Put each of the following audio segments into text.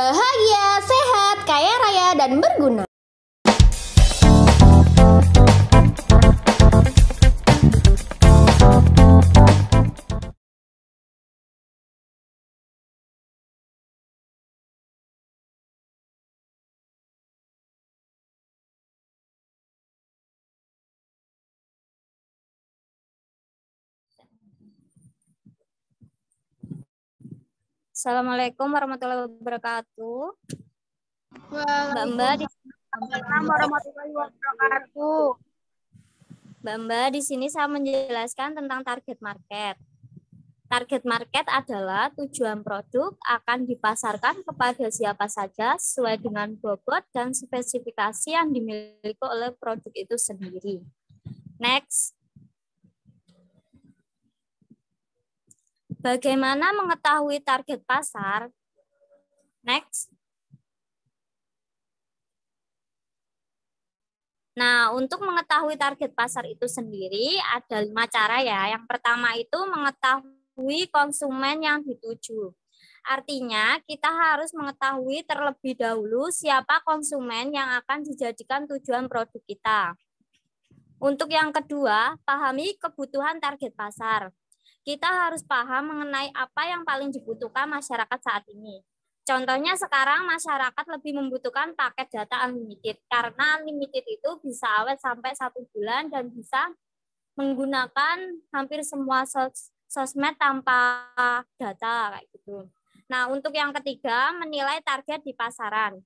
Bahagia, sehat, kaya raya, dan berguna. Assalamualaikum warahmatullahi wabarakatuh. Waalaikumsalam warahmatullahi wabarakatuh. Mbak di sini saya menjelaskan tentang target market. Target market adalah tujuan produk akan dipasarkan kepada siapa saja sesuai dengan bobot dan spesifikasi yang dimiliki oleh produk itu sendiri. Next. Bagaimana mengetahui target pasar? Next. Nah, untuk mengetahui target pasar itu sendiri ada 5 cara ya. Yang pertama itu mengetahui konsumen yang dituju. Artinya, kita harus mengetahui terlebih dahulu siapa konsumen yang akan dijadikan tujuan produk kita. Untuk yang kedua, pahami kebutuhan target pasar. Kita harus paham mengenai apa yang paling dibutuhkan masyarakat saat ini. Contohnya sekarang masyarakat lebih membutuhkan paket data unlimited karena unlimited itu bisa awet sampai 1 bulan dan bisa menggunakan hampir semua sosmed tanpa data kayak gitu. Nah, untuk yang ketiga, menilai target di pasaran.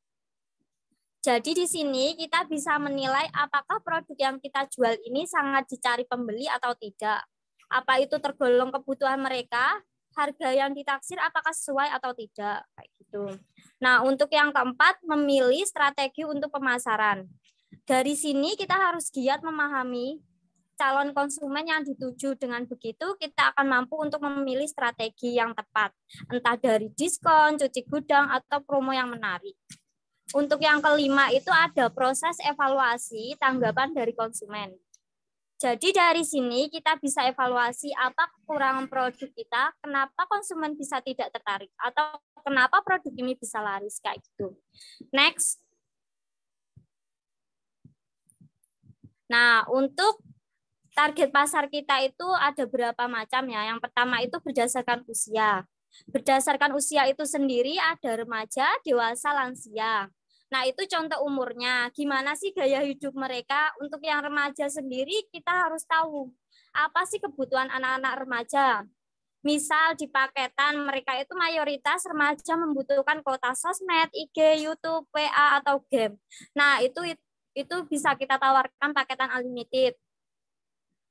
Jadi di sini kita bisa menilai apakah produk yang kita jual ini sangat dicari pembeli atau tidak. Apa itu tergolong kebutuhan mereka, harga yang ditaksir apakah sesuai atau tidak, kayak gitu. Nah, untuk yang keempat, memilih strategi untuk pemasaran. Dari sini kita harus giat memahami calon konsumen yang dituju. Dengan begitu, kita akan mampu untuk memilih strategi yang tepat, entah dari diskon, cuci gudang, atau promo yang menarik. Untuk yang kelima itu ada proses evaluasi tanggapan dari konsumen. Jadi dari sini kita bisa evaluasi apa kekurangan produk kita, kenapa konsumen bisa tidak tertarik, atau kenapa produk ini bisa laris, kayak gitu. Next. Nah, untuk target pasar kita itu ada berapa macam ya. Yang pertama itu berdasarkan usia. Berdasarkan usia itu sendiri ada remaja, dewasa, lansia. Nah, itu contoh umurnya. Gimana sih gaya hidup mereka? Untuk yang remaja sendiri, kita harus tahu apa sih kebutuhan anak-anak remaja. Misal di paketan, mereka itu mayoritas remaja membutuhkan kuota sosmed, IG, YouTube, WA, atau game. Nah, itu bisa kita tawarkan paketan unlimited.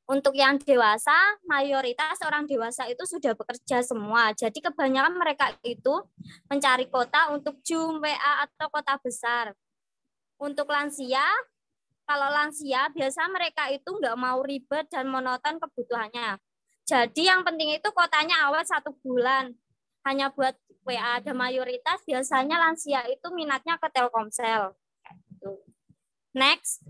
Untuk yang dewasa, mayoritas orang dewasa itu sudah bekerja semua. Jadi kebanyakan mereka itu mencari kota untuk Zoom, WA, atau kota besar. Untuk lansia, kalau lansia biasa mereka itu nggak mau ribet dan monoton kebutuhannya. Jadi yang penting itu kotanya awet 1 bulan. Hanya buat WA. Dan mayoritas biasanya lansia itu minatnya ke Telkomsel. Next.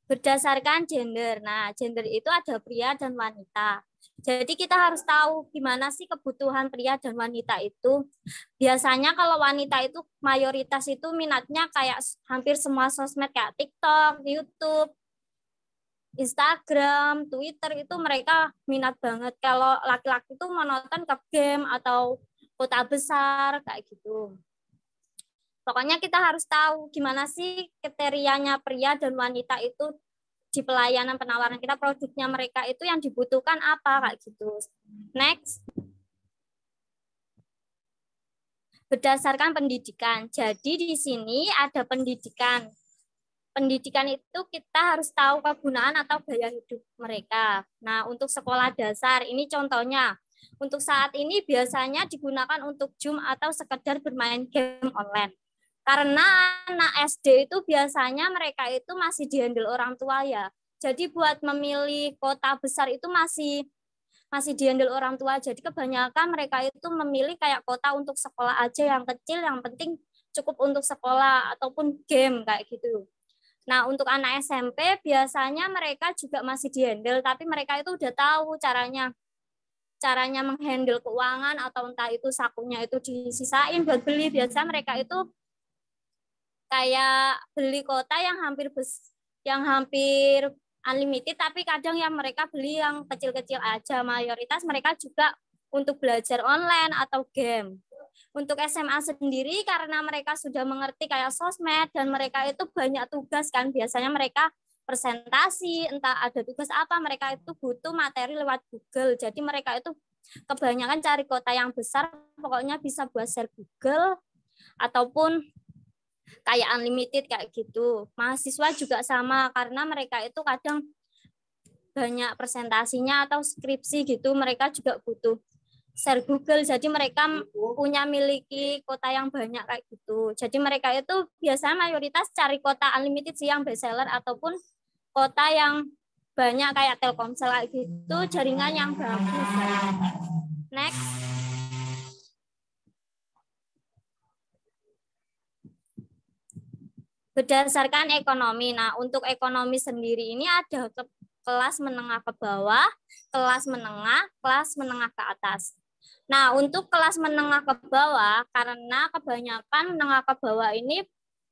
Berdasarkan gender. Nah, gender itu ada pria dan wanita. Jadi kita harus tahu gimana sih kebutuhan pria dan wanita itu. Biasanya kalau wanita itu mayoritas itu minatnya kayak hampir semua sosmed kayak TikTok, YouTube, Instagram, Twitter itu mereka minat banget. Kalau laki-laki itu monoton ke game atau kota besar kayak gitu. Pokoknya kita harus tahu gimana sih kriterianya pria dan wanita itu di pelayanan penawaran kita, produknya mereka itu yang dibutuhkan apa kayak gitu. Next. Berdasarkan pendidikan. Jadi di sini ada pendidikan. Pendidikan itu kita harus tahu kegunaan atau gaya hidup mereka. Nah, untuk sekolah dasar ini contohnya. Untuk saat ini biasanya digunakan untuk Zoom atau sekedar bermain game online. Karena anak SD itu biasanya mereka itu masih dihandle orang tua ya. Jadi buat memilih kota besar itu masih dihandle orang tua. Jadi kebanyakan mereka itu memilih kayak kota untuk sekolah aja yang kecil, yang penting cukup untuk sekolah ataupun game kayak gitu. Nah, untuk anak SMP biasanya mereka juga masih dihandle, tapi mereka itu udah tahu caranya caranya menghandle keuangan, atau entah itu sakunya itu disisain buat beli. Biasa mereka itu kayak beli kota yang hampir unlimited, tapi kadang yang mereka beli yang kecil-kecil aja. Mayoritas mereka juga untuk belajar online atau game. Untuk SMA sendiri karena mereka sudah mengerti kayak sosmed dan mereka itu banyak tugas kan, biasanya mereka presentasi, entah ada tugas apa, mereka itu butuh materi lewat Google. Jadi mereka itu kebanyakan cari kota yang besar, pokoknya bisa buat share Google ataupun kayak unlimited kayak gitu. Mahasiswa juga sama, karena mereka itu kadang banyak presentasinya atau skripsi gitu, mereka juga butuh share Google. Jadi mereka miliki kota yang banyak kayak gitu. Jadi mereka itu biasanya mayoritas cari kota unlimited sih, yang best seller, ataupun kota yang banyak kayak Telkomsel kayak gitu, jaringan yang bagus. Next. Berdasarkan ekonomi. Nah, untuk ekonomi sendiri ini ada kelas menengah ke bawah, kelas menengah ke atas. Nah, untuk kelas menengah ke bawah, karena kebanyakan menengah ke bawah ini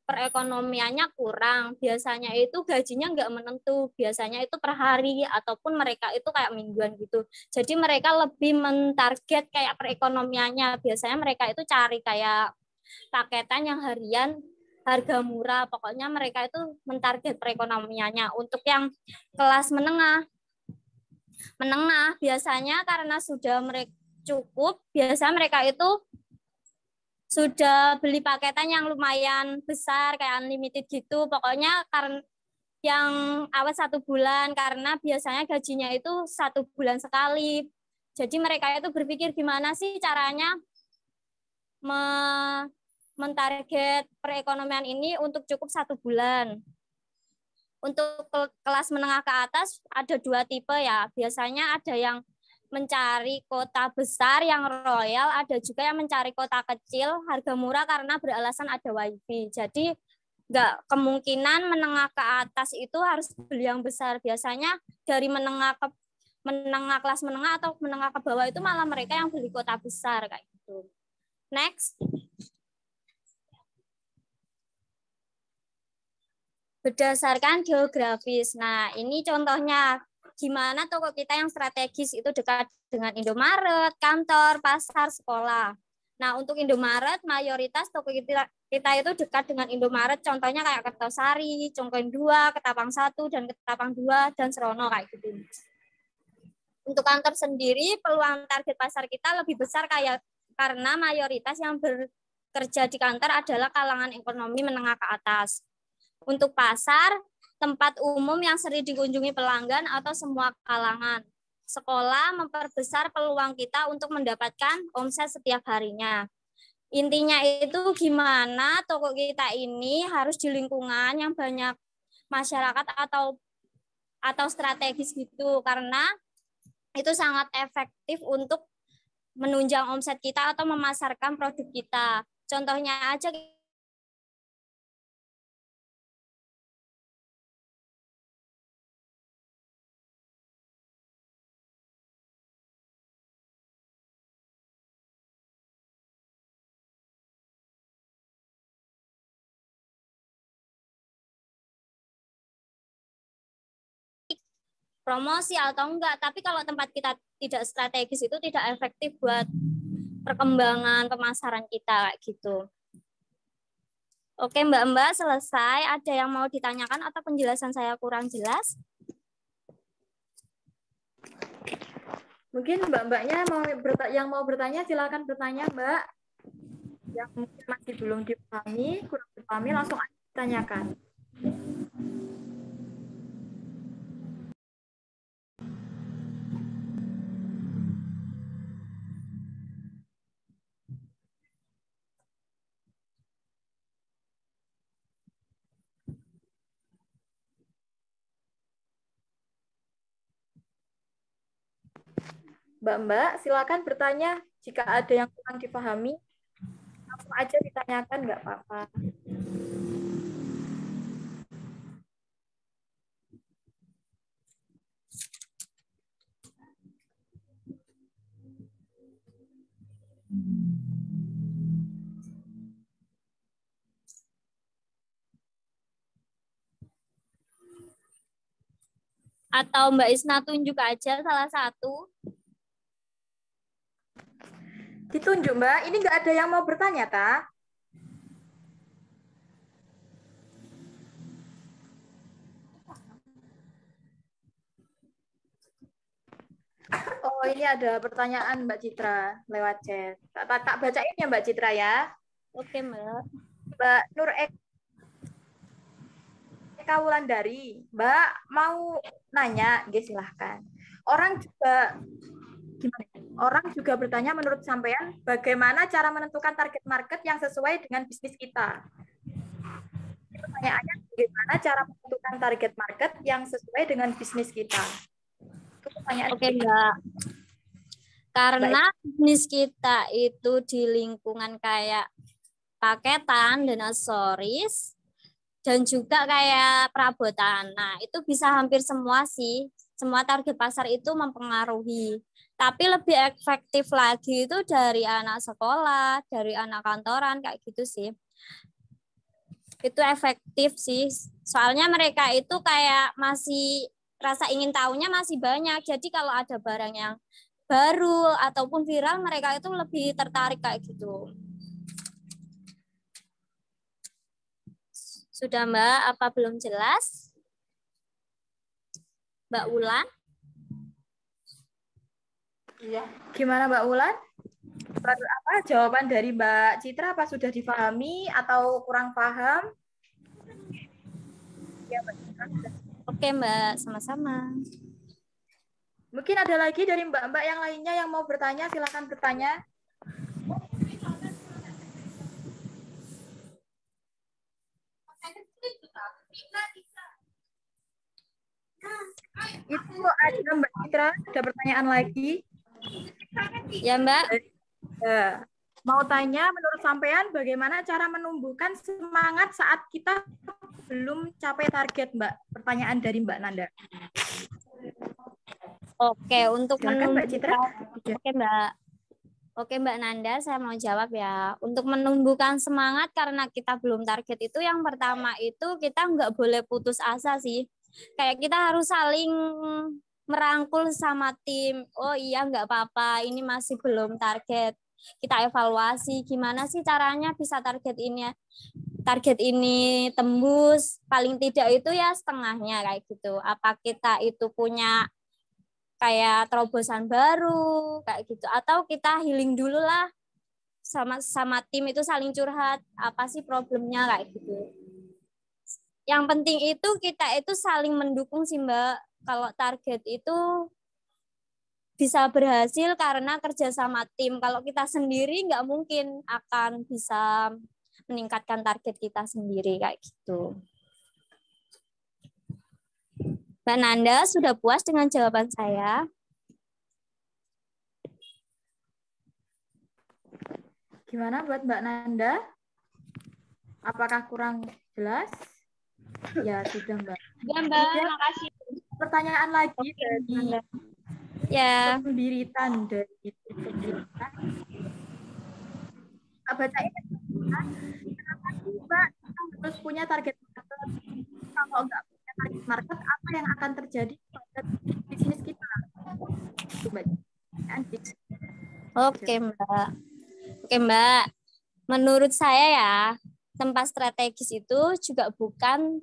perekonomiannya kurang, biasanya itu gajinya nggak menentu, biasanya itu per hari ataupun mereka itu kayak mingguan gitu. Jadi mereka lebih mentarget kayak perekonomiannya, biasanya mereka itu cari kayak paketan yang harian harga murah, pokoknya mereka itu mentarget perekonomiannya. Untuk yang kelas menengah biasanya karena sudah mereka cukup, biasa mereka itu sudah beli paketan yang lumayan besar kayak unlimited gitu, pokoknya karena yang awal 1 bulan, karena biasanya gajinya itu 1 bulan sekali. Jadi mereka itu berpikir gimana sih caranya mentarget perekonomian ini untuk cukup 1 bulan. Untuk kelas menengah ke atas ada 2 tipe ya. Biasanya ada yang mencari kota besar yang royal, ada juga yang mencari kota kecil harga murah karena beralasan ada wifi. Jadi nggak kemungkinan menengah ke atas itu harus beli yang besar. Biasanya dari kelas menengah atau menengah ke bawah itu malah mereka yang beli kota besar kayak gitu. Next. Berdasarkan geografis. Nah, ini contohnya gimana toko kita yang strategis itu dekat dengan Indomaret, kantor, pasar, sekolah. Nah, untuk Indomaret, mayoritas toko kita itu dekat dengan Indomaret, contohnya kayak Kertosari, Congkoin 2, Ketapang 1, dan Ketapang 2, dan Serono kayak gitu. Untuk kantor sendiri, peluang target pasar kita lebih besar karena mayoritas yang bekerja di kantor adalah kalangan ekonomi menengah ke atas. Untuk pasar, tempat umum yang sering dikunjungi pelanggan atau semua kalangan. Sekolah memperbesar peluang kita untuk mendapatkan omset setiap harinya. Intinya itu gimana toko kita ini harus di lingkungan yang banyak masyarakat atau strategis gitu, karena itu sangat efektif untuk menunjang omset kita atau memasarkan produk kita. Contohnya aja promosi atau enggak, tapi kalau tempat kita tidak strategis itu tidak efektif buat perkembangan pemasaran kita gitu. Oke Mbak-mbak, selesai. Ada yang mau ditanyakan atau penjelasan saya kurang jelas? Mungkin Mbak-mbaknya yang mau bertanya silakan bertanya Mbak. Yang mungkin masih belum dipahami, kurang dipahami langsung aja ditanyakan. Mbak-mbak, silakan bertanya jika ada yang kurang dipahami. Langsung aja ditanyakan, nggak apa-apa. Atau Mbak Isna tunjuk aja salah satu. Ditunjuk, Mbak. Ini nggak ada yang mau bertanya, ta? Oh, ini ada pertanyaan Mbak Citra lewat chat. Tak bacain ya Mbak Citra ya. Oke, Mbak. Mbak Nur Eka Wulandari, Mbak mau nanya, Nggih, silahkan. Orang juga gimana? Orang juga bertanya menurut sampean bagaimana cara menentukan target market yang sesuai dengan bisnis kita? Pertanyaannya bagaimana cara menentukan target market yang sesuai dengan bisnis kita? Itu pertanyaan. Oke, Mbak. Karena bisnis kita itu di lingkungan kayak paketan dan aksesoris dan juga kayak perabotan. Nah, itu bisa hampir semua sih. Semua target pasar itu mempengaruhi. Tapi lebih efektif lagi itu dari anak sekolah, dari anak kantoran, kayak gitu sih. Itu efektif sih. Soalnya mereka itu kayak masih rasa ingin tahunya masih banyak. Jadi kalau ada barang yang baru ataupun viral, mereka itu lebih tertarik kayak gitu. Sudah Mbak, apa belum jelas? Mbak Ulan? Iya. Gimana Mbak Ulan? Apa jawaban dari Mbak Citra, apa sudah difahami atau kurang paham? Ya, Mbak Citra. Oke Mbak, sama-sama. Mungkin ada lagi dari Mbak-Mbak yang lainnya yang mau bertanya, silakan bertanya. Itu ada Mbak Citra, ada pertanyaan lagi. Ya Mbak. Mau tanya menurut sampean bagaimana cara menumbuhkan semangat saat kita belum capai target, Mbak? Pertanyaan dari Mbak Nanda. Oke, untuk Mbak Citra. Oke Mbak. Oke Mbak Nanda, saya mau jawab ya. Untuk menumbuhkan semangat karena kita belum target itu, yang pertama itu kita nggak boleh putus asa sih. Kayak kita harus saling merangkul sama tim. Oh iya, nggak apa-apa, ini masih belum target. Kita evaluasi gimana sih caranya bisa target ini tembus. Paling tidak itu ya setengahnya kayak gitu. Apa kita itu punya kayak terobosan baru kayak gitu, atau kita healing dulu lah sama tim itu, saling curhat apa sih problemnya kayak gitu. Yang penting itu kita itu saling mendukung sih Mbak. Kalau target itu bisa berhasil karena kerja sama tim. Kalau kita sendiri nggak mungkin akan bisa meningkatkan target kita sendiri kayak gitu. Mbak Nanda sudah puas dengan jawaban saya? Gimana buat Mbak Nanda? Apakah kurang jelas? Ya, sudah Mbak. Ya Mbak, terima kasih. Pertanyaan lagi dari Ya. Pembiritan dari Pembiritan. Bacain. Kenapa sih Mbak harus punya target market? Kalau nggak punya target market, apa yang akan terjadi pada bisnis kita? Oke Mbak. Oke Mbak. Menurut saya ya, tempat strategis itu juga bukan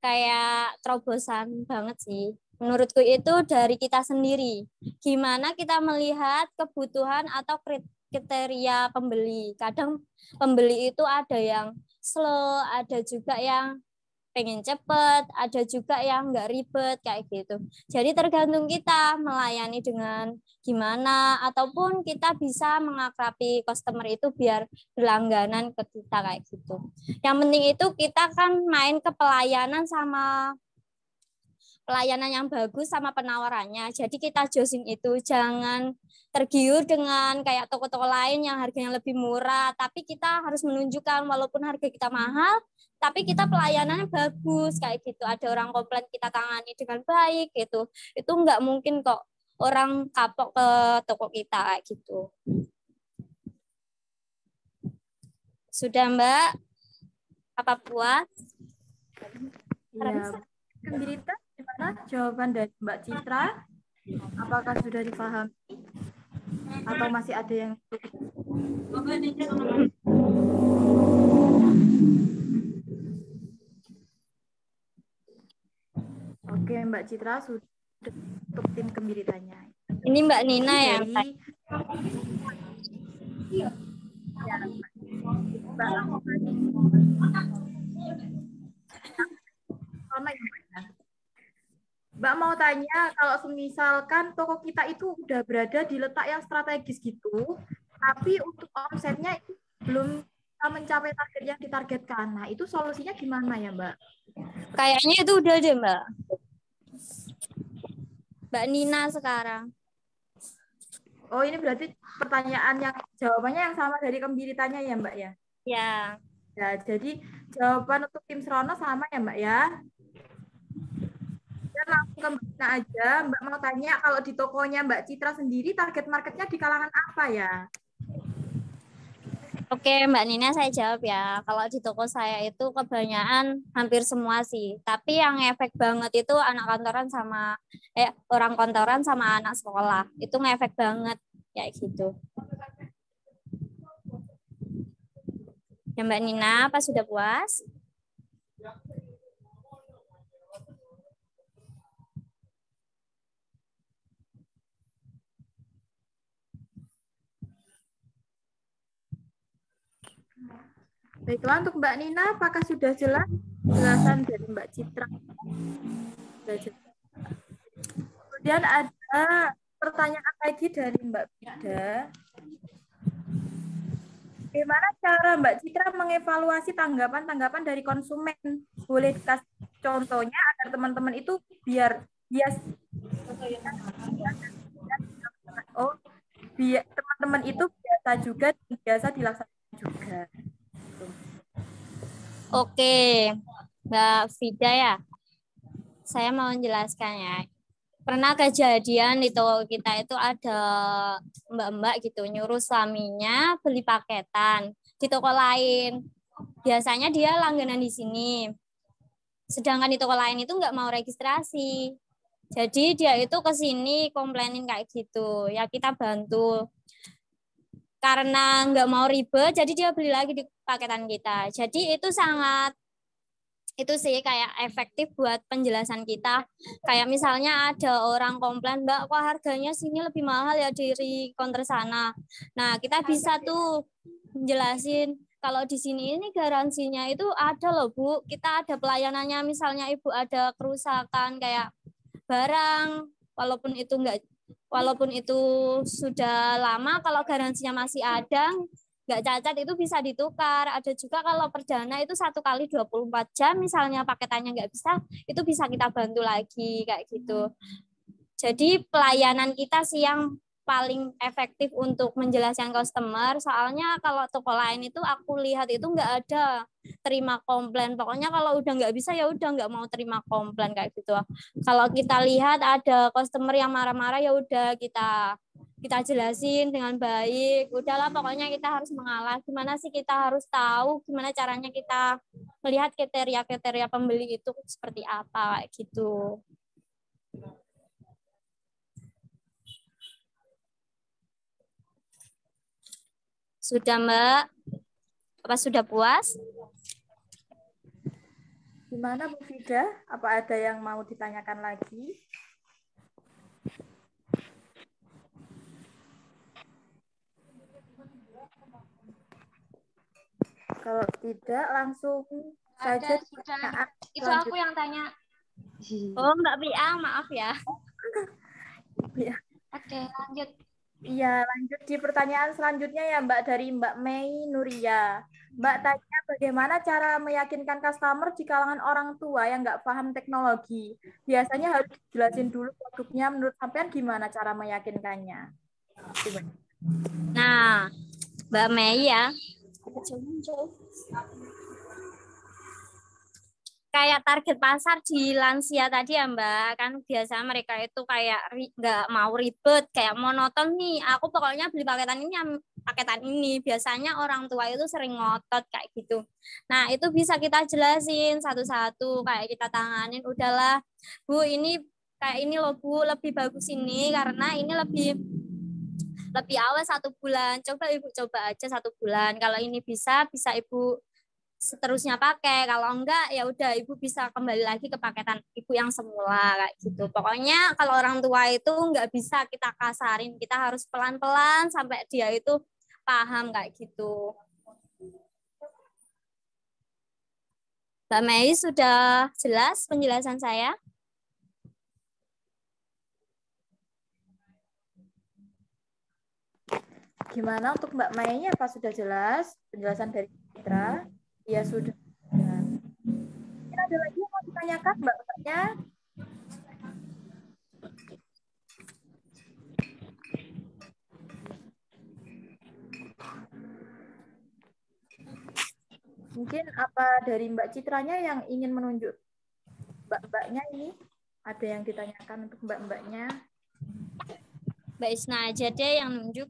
kayak terobosan banget sih. Menurutku itu dari kita sendiri. Gimana kita melihat kebutuhan atau kriteria pembeli. Kadang pembeli itu ada yang slow, ada juga yang pengen cepet, ada juga yang nggak ribet kayak gitu. Jadi tergantung kita melayani dengan gimana, ataupun kita bisa mengakrabi customer itu biar berlangganan ke kita kayak gitu. Yang penting itu kita kan main ke pelayanan sama pelayanan yang bagus sama penawarannya. Jadi kita josing itu, jangan tergiur dengan kayak toko-toko lain yang harganya lebih murah, tapi kita harus menunjukkan walaupun harga kita mahal, tapi kita pelayanannya bagus kayak gitu. Ada orang komplain, kita tangani dengan baik gitu. Itu nggak mungkin kok orang kapok ke toko kita kayak gitu. Sudah Mbak? Apa puas? Ya. Pembiritan gimana jawaban dari Mbak Citra? Apakah sudah dipahami? Atau masih ada yang Oke, Mbak Citra sudah untuk tim kembiritannya. Ini Mbak Nina ya. Dari Mbak mau tanya, kalau misalkan toko kita itu udah berada di letak yang strategis gitu, tapi untuk omsetnya itu belum mencapai target yang ditargetkan. Nah, itu solusinya gimana ya, Mbak? Kayaknya itu udah deh, Mbak. Mbak Nina sekarang. Oh, ini berarti pertanyaan yang jawabannya yang sama dari kembiritannya ya, Mbak ya? Ya. Ya, jadi jawaban untuk tim Serono sama ya, Mbak ya? Dan langsung ke Mbak Nina aja. Mbak mau tanya, kalau di tokonya Mbak Citra sendiri, target marketnya di kalangan apa ya? Oke, Mbak Nina saya jawab ya. Kalau di toko saya itu kebanyakan hampir semua sih. Tapi yang efek banget itu anak kantoran sama orang kantoran sama anak sekolah. Itu ngefek banget kayak gitu. Ya Mbak Nina, apa sudah puas? Baiklah, untuk Mbak Nina, apakah sudah jelas penjelasan dari Mbak Citra? Kemudian ada pertanyaan lagi dari Mbak Bida. Bagaimana cara Mbak Citra mengevaluasi tanggapan-tanggapan dari konsumen? Boleh kasih contohnya agar teman-teman itu biar teman-teman itu biasa juga dan biasa dilaksanakan juga. Oke, Mbak Vida ya. Saya mau menjelaskan ya. Pernah kejadian di toko kita itu ada mbak-mbak gitu nyuruh suaminya beli paketan di toko lain. Biasanya dia langganan di sini. Sedangkan di toko lain itu nggak mau registrasi. Jadi dia itu ke sini komplainin kayak gitu. Ya kita bantu. Karena nggak mau ribet, jadi dia beli lagi di paketan kita. Jadi itu sangat itu sih kayak efektif buat penjelasan kita. Kayak misalnya ada orang komplain, Mbak, kok harganya sini lebih mahal ya dari counter sana. Nah, kita bisa tuh menjelasin kalau di sini ini garansinya itu ada loh, Bu. Kita ada pelayanannya, misalnya Ibu ada kerusakan kayak barang, walaupun itu sudah lama, kalau garansinya masih ada, nggak cacat itu bisa ditukar. Ada juga kalau perdana itu 1 kali 24 jam, misalnya paketannya nggak bisa, itu bisa kita bantu lagi kayak gitu. Jadi pelayanan kita sih yang paling efektif untuk menjelaskan customer. Soalnya kalau toko lain itu aku lihat itu nggak ada terima komplain. Pokoknya kalau udah nggak bisa ya udah nggak mau terima komplain kayak gitu. Kalau kita lihat ada customer yang marah-marah ya udah kita jelasin dengan baik. Udahlah pokoknya kita harus mengalah. Gimana sih kita harus tahu gimana caranya kita melihat kriteria-kriteria pembeli itu seperti apa kayak gitu. Sudah, Mbak? Apa sudah puas? Gimana Bu Vida? Apa ada yang mau ditanyakan lagi? Kalau tidak, langsung saja pertanyaan. Itu aku yang tanya. Oh, Mbak Pia, maaf ya. Ya. Oke, lanjut. Iya, lanjut di pertanyaan selanjutnya ya Mbak, dari Mbak Mei Nuria. Mbak tanya bagaimana cara meyakinkan customer di kalangan orang tua yang nggak paham teknologi. Biasanya harus dijelasin dulu produknya, menurut sampean gimana cara meyakinkannya? Nah, Mbak Mei ya. kayak target pasar di lansia tadi ya Mbak, kan biasa mereka itu kayak nggak mau ribet, kayak monoton nih, aku pokoknya beli paketan ini, biasanya orang tua itu sering ngotot kayak gitu. Nah itu bisa kita jelasin satu-satu, kayak kita tanganin, udahlah Bu ini kayak ini loh Bu, lebih bagus ini karena ini lebih awal 1 bulan, coba Ibu coba aja 1 bulan, kalau ini bisa Ibu seterusnya pakai, kalau enggak ya udah Ibu bisa kembali lagi ke paketan Ibu yang semula kayak gitu. Pokoknya kalau orang tua itu enggak bisa kita kasarin, kita harus pelan-pelan sampai dia itu paham kayak gitu. Mbak Mei sudah jelas penjelasan saya? Gimana untuk Mbak Mei-nya, apa sudah jelas penjelasan dari Citra? Ya sudah. Mungkin ada lagi yang mau ditanyakan Mbak-mbaknya? Mungkin apa dari Mbak Citranya yang ingin menunjuk Mbak-mbaknya ini? Ada yang ditanyakan untuk Mbak-mbaknya? Mbak Isna aja deh yang nunjuk.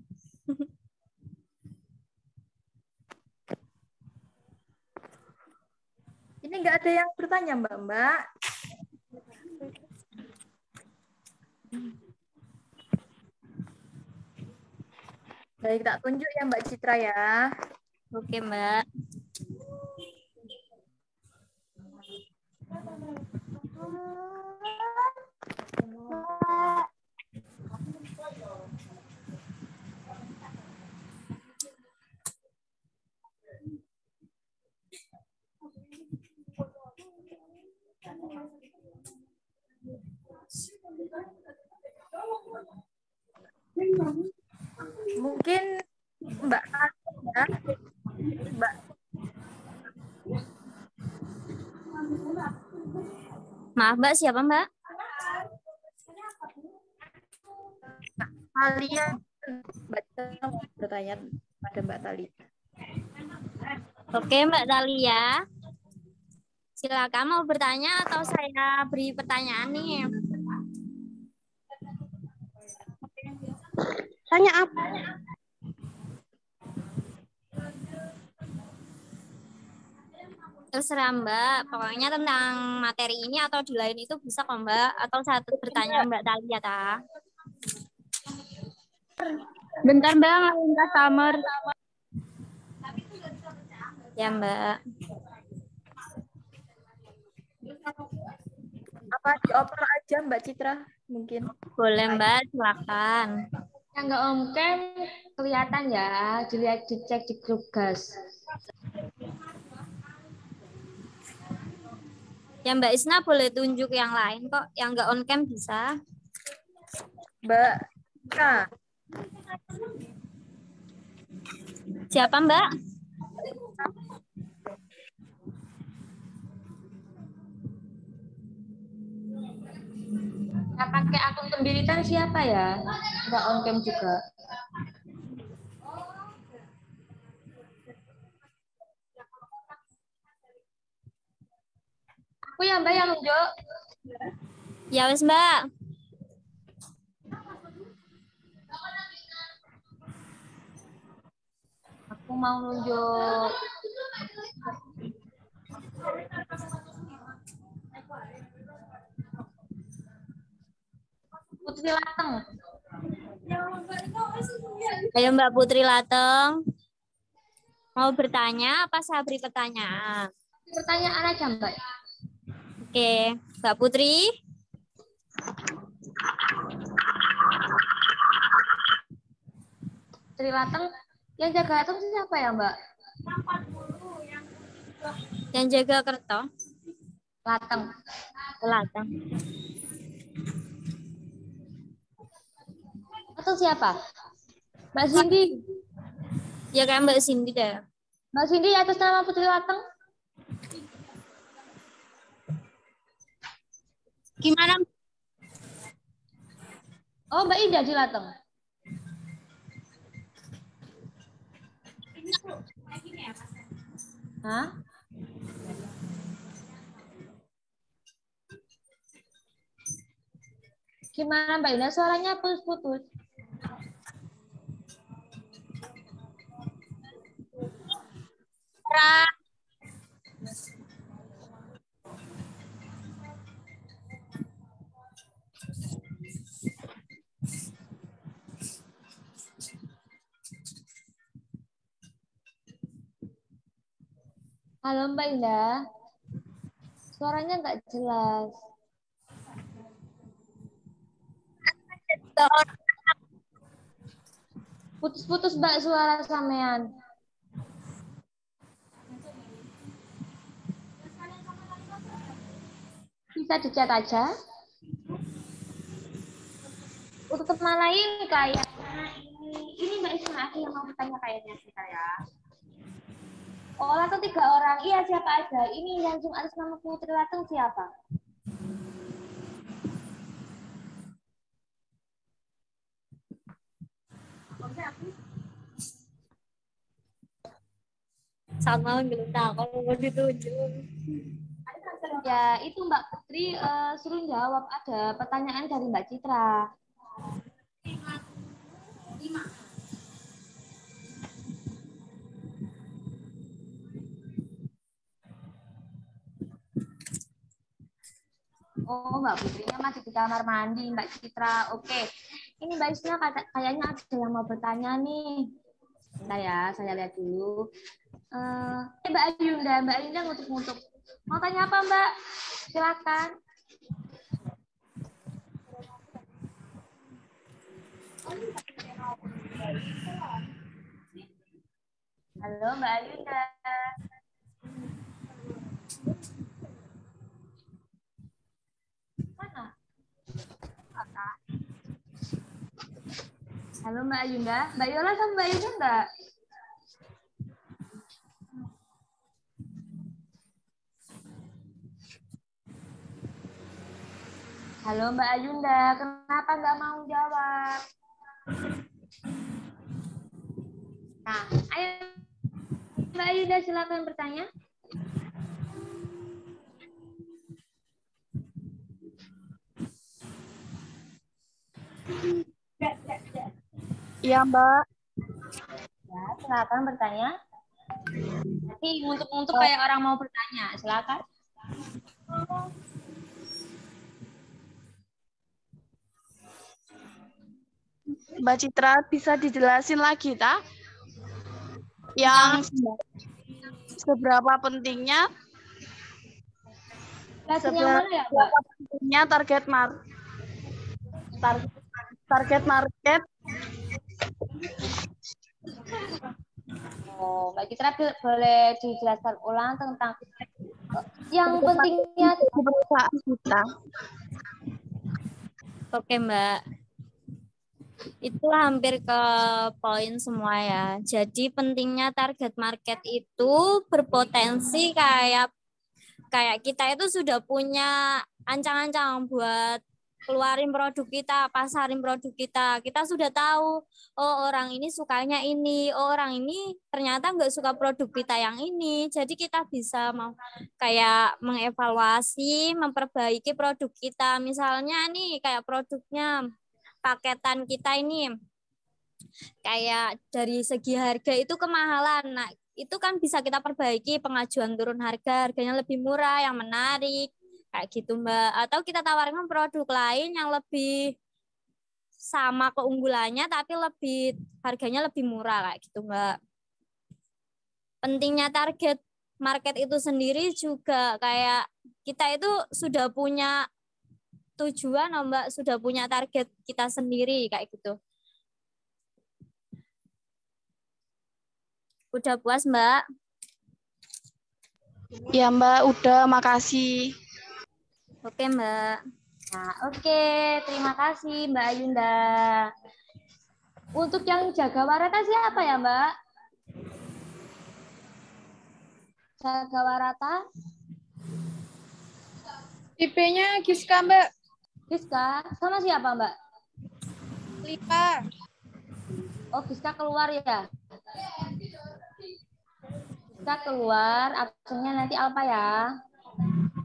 Ini nggak ada yang bertanya Mbak-mbak. Baik, tak tunjuk ya Mbak Citra ya. Oke Mbak. Mungkin Mbak ya. Mbak Maaf Mbak, siapa Mbak? Talia. Mbak Citra mau bertanya pada Mbak Talia. Oke Mbak Talia. Silakan mau bertanya atau saya beri pertanyaan nih? Tanya apa? Terserah Mbak, pokoknya tentang materi ini atau di lain itu bisa kok Mbak, atau saya bertanya Mbak Talia ta. Bentar Mbak, ngalahin customer. Ya Mbak. Apa dioper aja Mbak Citra mungkin? Boleh Mbak, silakan. Yang nggak on cam kelihatan ya, dilihat dicek di grup gas. Ya Mbak Isna boleh tunjuk yang lain kok, yang nggak on cam bisa. Mbak Citra. Siapa Mbak? Yang pakai akun pembiritan siapa ya? Nggak on cam juga. Aku ya Mbak yang nunjuk. Ya wes Mbak. Aku mau nunjuk. Putri Lateng. Ayo Mbak Putri Lateng. Mau bertanya apa saya beri pertanyaan? Pertanyaan aja Mbak. Oke, Mbak Putri. Putri Lateng. Yang jaga Lateng siapa ya Mbak? Yang jaga Kerto. Lateng. Lateng. Atau siapa? Mbak Cindy. Ya kayak Mbak Cindy deh. Mbak Cindy atas nama Putri Lateng. Gimana? Oh, Mbak Ida di Lateng. Hah? Gimana Mbak Ina? Suaranya putus-putus. Halo Mbak Indah. Suaranya nggak jelas. Putus-putus Mbak suara sampean. Bisa dicat aja. Untuk teman lain kayak ini Mbak Isma aku yang mau bertanya kayaknya kita ya. Orang atau 3 orang. Iya siapa aja? Ini yang zoom atas nama Putri Latung siapa? Sama belum tahu kalau mau ditunjuk. Ya itu Mbak Putri suruh jawab. Ada pertanyaan dari Mbak Citra. Oh, Mbak Putrinya masih di kamar mandi, Mbak Citra. Oke. Ini Mbak Isna kayaknya ada yang mau bertanya nih. Bentar ya, saya lihat dulu. Mbak Ayunda ngutuk-ngutuk. Mau tanya apa, Mbak? Silakan. Halo, Mbak Ayunda. Mana? Halo, Mbak Ayunda. Mbak Yola sama Mbak Ayunda enggak? Halo, Mbak Ayunda. Kenapa nggak mau jawab? Nah, ayo Mbak Ayunda silakan bertanya. Iya, Mbak. Ya, silakan bertanya. Nanti untuk kayak orang mau bertanya, silakan. Mbak Citra, bisa dijelasin lagi, tak? Yang seberapa pentingnya Seberapa ya, Mbak? pentingnya target market. Oh, Mbak Citra boleh dijelaskan ulang tentang yang pentingnya di perusahaan kita. Oke, Mbak. Itu hampir ke poin semua ya. Jadi pentingnya target market itu berpotensi kayak kita itu sudah punya ancang-ancang buat keluarin produk kita, pasarin produk kita. Kita sudah tahu, oh orang ini sukanya ini, oh orang ini ternyata nggak suka produk kita yang ini. Jadi kita bisa kayak mengevaluasi, memperbaiki produk kita. Misalnya nih kayak produknya, paketan kita ini kayak dari segi harga itu kemahalan. Nah, itu kan bisa kita perbaiki, pengajuan turun harga, harganya lebih murah, yang menarik, kayak gitu Mbak. Atau kita tawarkan produk lain yang lebih sama keunggulannya, tapi harganya lebih murah, kayak gitu Mbak. Pentingnya target market itu sendiri juga kayak kita itu sudah punya tujuan, Mbak, sudah punya target kita sendiri, kayak gitu. Udah puas, Mbak? Ya, Mbak, udah, makasih. Oke, Mbak. Nah, oke. Terima kasih, Mbak Ayunda. Untuk yang jaga warata siapa ya, Mbak? Jaga warata? IP-nya Giska, Mbak. Giska, sama siapa, Mbak? Lipa. Oh, Giska keluar ya? Giska keluar, absennya nanti Alpa ya.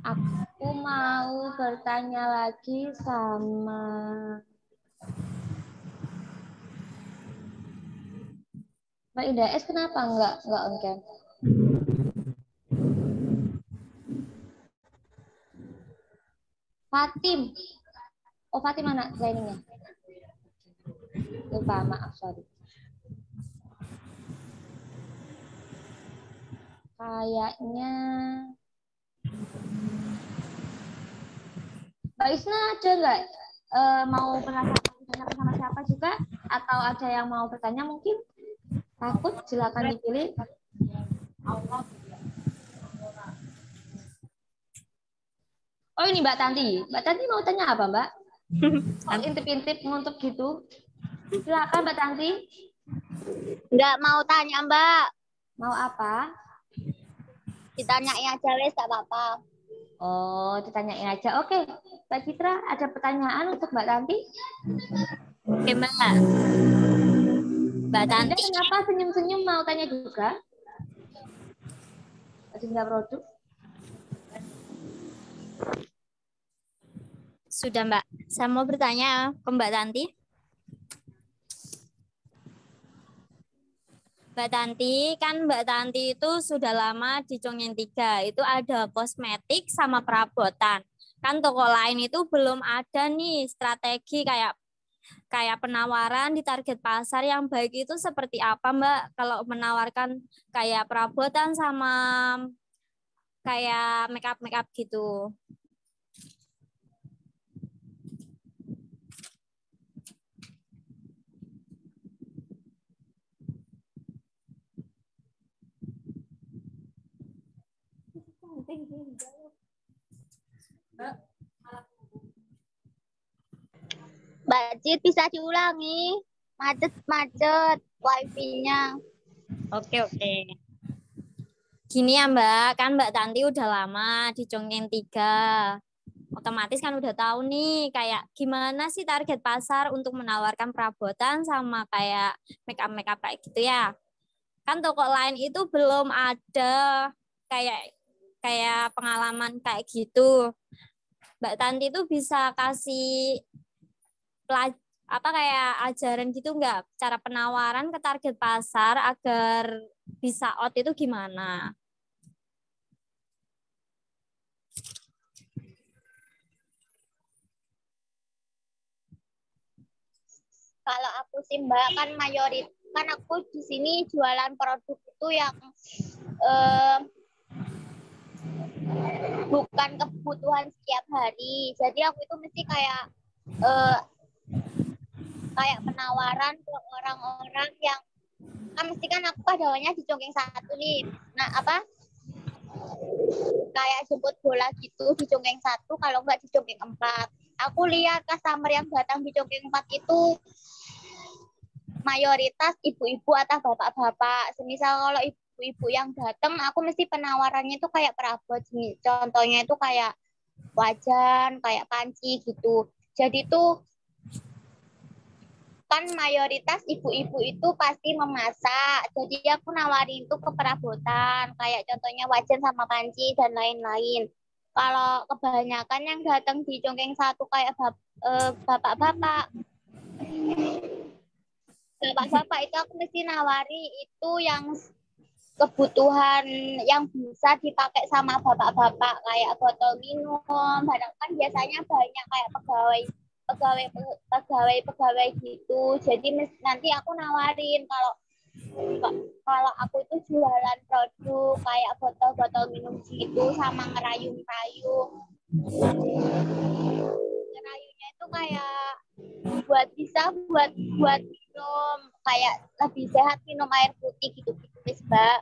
Aku mau mau bertanya lagi sama Mbak Indah S, kenapa enggak on cam? Fatim. Oh, Fatim mana trainingnya? Lupa, maaf, sorry. Kayaknya Mbak Isna ada nggak mau penasaran sama siapa juga? Atau ada yang mau bertanya mungkin? Takut, silakan dipilih. Oh, ini Mbak Tanti. Mbak Tanti mau tanya apa, Mbak? Kok intip-intip nguntut gitu? Silakan Mbak Tanti. Nggak mau tanya, Mbak. Mau apa? Ditanyain aja wes, nggak apa-apa. Oh, ditanyain aja. Oke, Mbak Citra, ada pertanyaan untuk Mbak Tanti? Oke, Mbak. Mbak Anda Tanti. kenapa senyum-senyum mau tanya juga? Agenda produk. Sudah, Mbak. Saya mau bertanya ke Mbak Tanti. Mbak Tanti, kan Mbak Tanti itu sudah lama di Congeng 3. Itu ada kosmetik sama perabotan. Kan toko lain itu belum ada nih strategi kayak penawaran di target pasar yang baik itu seperti apa, Mbak? Kalau menawarkan kayak perabotan sama kayak makeup gitu. Mbak Cit, bisa diulangi. Macet wifi-nya. Oke. Gini ya Mbak, kan Mbak Tanti udah lama di Congeng 3. Otomatis kan udah tahu nih kayak gimana sih target pasar untuk menawarkan perabotan sama kayak makeup kayak gitu ya. Kan toko lain itu belum ada kayak pengalaman kayak gitu. Mbak Tanti itu bisa kasih kayak ajaran gitu nggak, cara penawaran ke target pasar agar bisa out itu gimana? Kalau aku sih Mbak, kan mayoritas kan aku di sini jualan produk itu yang bukan kebutuhan setiap hari. Jadi aku itu mesti kayak penawaran ke orang-orang yang kan mesti kan aku padawannya di Congeng 1 nih. Nah, kayak jemput bola gitu di Congeng 1, kalau nggak di Congeng 4. Aku lihat customer yang datang di Congeng 4 itu mayoritas ibu-ibu atau bapak-bapak. Semisal kalau ibu-ibu yang datang, aku mesti penawarannya itu kayak perabot. Contohnya itu kayak wajan, kayak panci gitu. Jadi tuh kan mayoritas ibu-ibu itu pasti memasak. Jadi aku nawarin itu ke perabotan, kayak contohnya wajan sama panci dan lain-lain. Kalau kebanyakan yang datang di Congeng 1 kayak bapak-bapak itu aku mesti nawari itu yang kebutuhan yang bisa dipakai sama bapak-bapak kayak botol minum. Kadang kan biasanya banyak kayak pegawai gitu. Jadi nanti aku nawarin kalau aku itu jualan produk kayak botol-botol minum gitu sama ngerayung-rayung. Ngerayunya itu kayak buat minum, kayak lebih sehat minum air putih gitu-gitu, Mbak.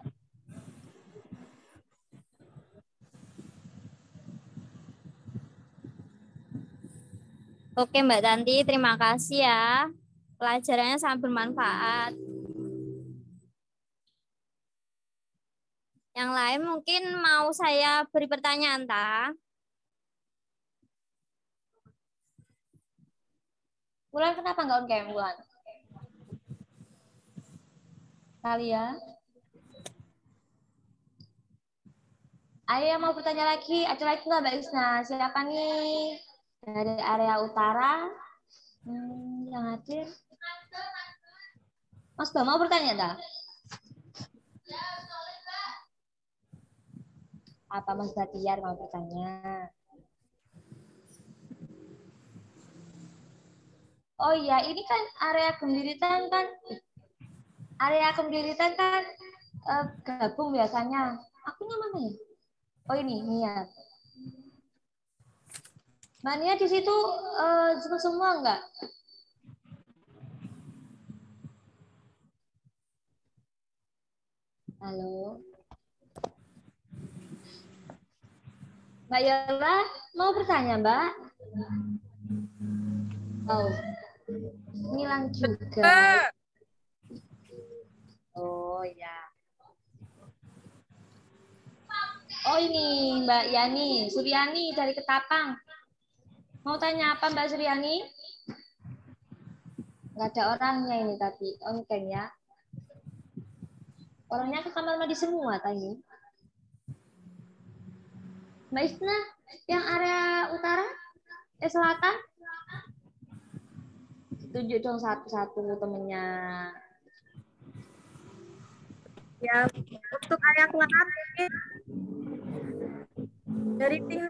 Oke Mbak Tanti, terima kasih ya. Pelajarannya sangat bermanfaat. Yang lain mungkin mau saya beri pertanyaan, Ta? Bulan kenapa nggak on cam, Bulan? Talia? Ayo yang mau bertanya lagi, ada lagi nggak Mbak Isna? Siapa nih dari area utara yang hadir? Mas Bang mau bertanya dah? Apa Mas Batiar mau bertanya? Oh iya, ini kan area Gemiritan kan? Area Gemiritan kan gabung biasanya. Akunya mana ya? Oh ini, Nia. Mbak Nia di situ semua enggak? Halo. Mbak Yola mau bertanya, Mbak? Oh, ngilang juga. Oh ya. Oh ini Mbak Yani, Suryani dari Ketapang. Mau tanya apa Mbak Suryani? Nggak ada orangnya ini tadi, onken ya. Orangnya ke kamar mandi semua tadi. Mbak Isna, yang area utara, selatan? Tunjuk dong satu-satu temennya. Ya, untuk area selatan mungkin dari tim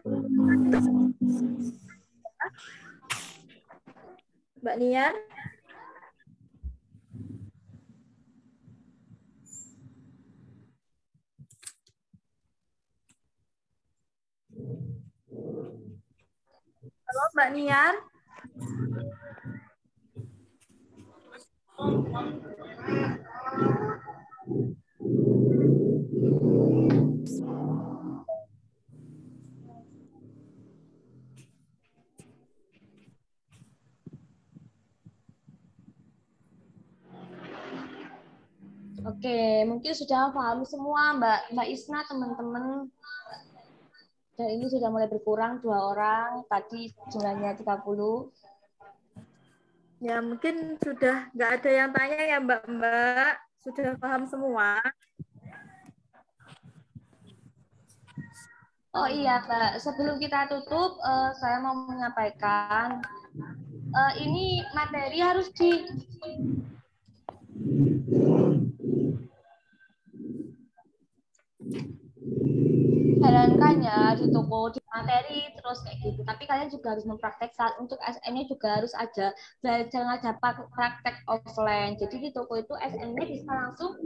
Mbak Niar. Halo Mbak Niar. Oke, mungkin sudah paham semua Mbak Isna, teman-teman. Dan ini sudah mulai berkurang 2 orang, tadi jumlahnya 30. Ya, mungkin sudah nggak ada yang tanya ya Mbak-Mbak. Sudah paham semua. Oh iya, Mbak. Sebelum kita tutup, saya mau menyampaikan, ini materi harus jalankan ya di toko, di materi terus kayak gitu. Tapi kalian juga harus mempraktekkan. Untuk SM-nya juga harus ada belajar ngajar praktek offline. Jadi di toko itu SM-nya bisa langsung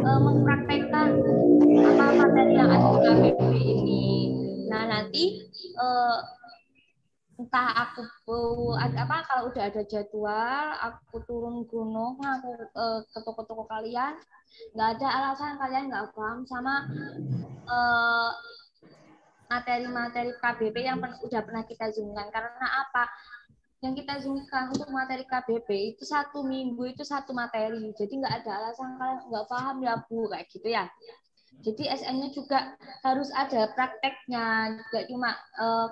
mempraktekkan apa materi yang ada di KBB ini. Nah nanti entah aku kalau udah ada jadwal, aku turun gunung, aku ke toko-toko kalian, nggak ada alasan kalian nggak paham sama materi-materi KBB yang udah pernah kita zoomkan. Karena apa? Yang kita zoomkan untuk materi KBB itu 1 minggu itu 1 materi. Jadi nggak ada alasan kalian nggak paham ya Bu, kayak gitu ya. Jadi SM-nya juga harus ada prakteknya, juga cuma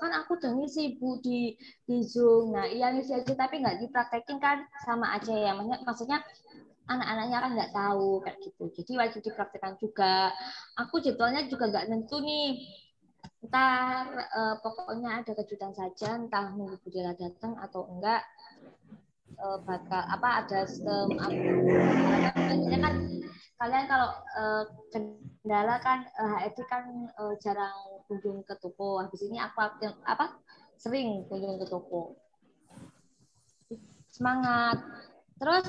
kan aku udah ngisi Bu di Zoom. Nah, iya ngisi aja tapi nggak dipraktekin kan sama aja ya. Maksudnya anak-anaknya kan nggak tahu kayak gitu. Jadi wajib dipraktekkan juga. Aku jadwalnya juga nggak nentu nih. Ntar pokoknya ada kejutan saja, entah nunggu Bu Dela datang atau enggak. Bakal ada sistem biasanya kan kalian kalau kendala kan HRD kan jarang kunjung ke toko. Habis ini aku sering kunjung ke toko. Semangat. Terus